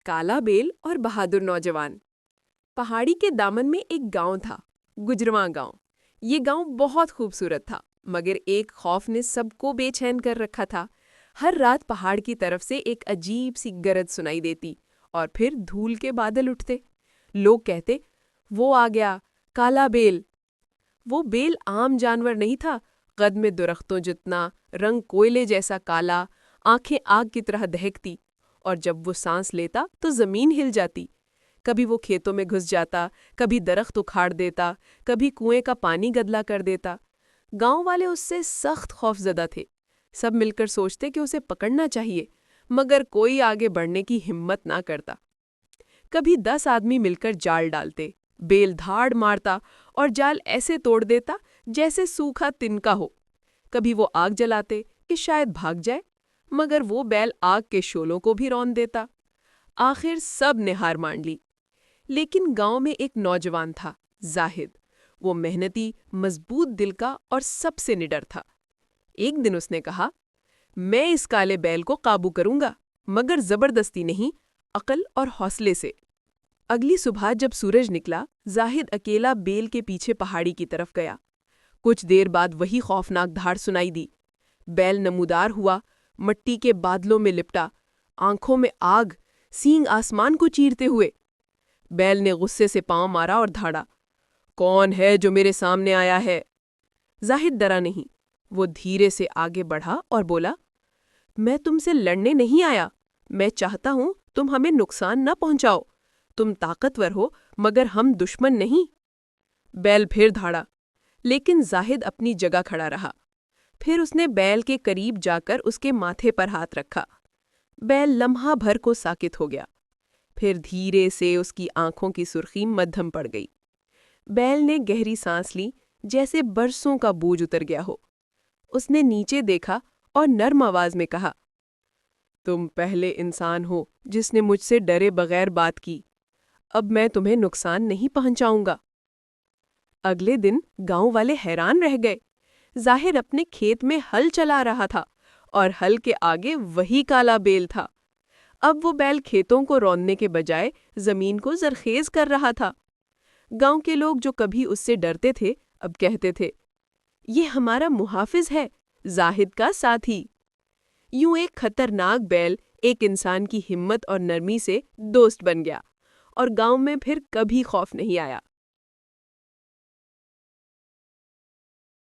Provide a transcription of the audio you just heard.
کالا بیل اور بہادر نوجوان۔ پہاڑی کے دامن میں ایک گاؤں تھا، گجرواں گاؤں۔ یہ گاؤں بہت خوبصورت تھا، مگر ایک خوف نے سب کو بے چین کر رکھا تھا۔ ہر رات پہاڑ کی طرف سے ایک عجیب سی گرج سنائی دیتی اور پھر دھول کے بادل اٹھتے۔ لوگ کہتے، وہ آ گیا، کالا بیل۔ وہ بیل عام جانور نہیں تھا، قد میں درختوں جتنا، رنگ کوئلے جیسا کالا، آنکھیں آگ کی طرح دہکتی، اور جب وہ سانس لیتا تو زمین ہل جاتی۔ کبھی وہ کھیتوں میں گھس جاتا، کبھی درخت اکھاڑ دیتا، کبھی کنویں کا پانی گدلا کر دیتا۔ گاؤں والے اس سے سخت خوف زدہ تھے۔ سب مل کر سوچتے کہ اسے پکڑنا چاہیے، مگر کوئی آگے بڑھنے کی ہمت نہ کرتا۔ کبھی 10 آدمی مل کر جال ڈالتے، بیل دھاڑ مارتا اور جال ایسے توڑ دیتا جیسے سوکھا تنکا ہو۔ کبھی وہ آگ جلاتے کہ شاید بھاگ جائے، مگر وہ بیل آگ کے شعلوں کو بھی رون دیتا۔ آخر سب نے ہار مان لی۔ لیکن گاؤں میں ایک نوجوان تھا، زاہد۔ وہ محنتی، مضبوط دل کا اور سب سے نڈر تھا۔ ایک دن اس نے کہا، میں اس کالے بیل کو قابو کروں گا، مگر زبردستی نہیں، عقل اور حوصلے سے۔ اگلی صبح جب سورج نکلا، زاہد اکیلا بیل کے پیچھے پہاڑی کی طرف گیا۔ کچھ دیر بعد وہی خوفناک دھاڑ سنائی دی۔ بیل نمودار ہوا، مٹی کے بادلوں میں لپٹا، آنکھوں میں آگ، سینگ آسمان کو چیرتے ہوئے۔ بیل نے غصے سے پاؤں مارا اور دھاڑا، کون ہے جو میرے سامنے آیا ہے؟ زاہد ڈرا نہیں، وہ دھیرے سے آگے بڑھا اور بولا، میں تم سے لڑنے نہیں آیا، میں چاہتا ہوں تم ہمیں نقصان نہ پہنچاؤ۔ تم طاقتور ہو، مگر ہم دشمن نہیں۔ بیل پھر دھاڑا، لیکن زاہد اپنی جگہ کھڑا رہا۔ پھر اس نے بیل کے قریب جا کر اس کے ماتھے پر ہاتھ رکھا۔ بیل لمحہ بھر کو ساکت ہو گیا، پھر دھیرے سے اس کی آنکھوں کی سرخی مدھم پڑ گئی۔ بیل نے گہری سانس لی، جیسے برسوں کا بوجھ اتر گیا ہو۔ اس نے نیچے دیکھا اور نرم آواز میں کہا، تم پہلے انسان ہو جس نے مجھ سے ڈرے بغیر بات کی۔ اب میں تمہیں نقصان نہیں پہنچاؤں گا۔ اگلے دن گاؤں والے حیران رہ گئے۔ ظاہر اپنے کھیت میں ہل چلا رہا تھا اور ہل کے آگے وہی کالا بیل تھا۔ اب وہ بیل کھیتوں کو روننے کے بجائے زمین کو زرخیز کر رہا تھا۔ گاؤں کے لوگ جو کبھی اس سے ڈرتے تھے، اب کہتے تھے، یہ ہمارا محافظ ہے، زاہد کا ساتھی۔ یوں ایک خطرناک بیل ایک انسان کی ہمت اور نرمی سے دوست بن گیا، اور گاؤں میں پھر کبھی خوف نہیں آیا۔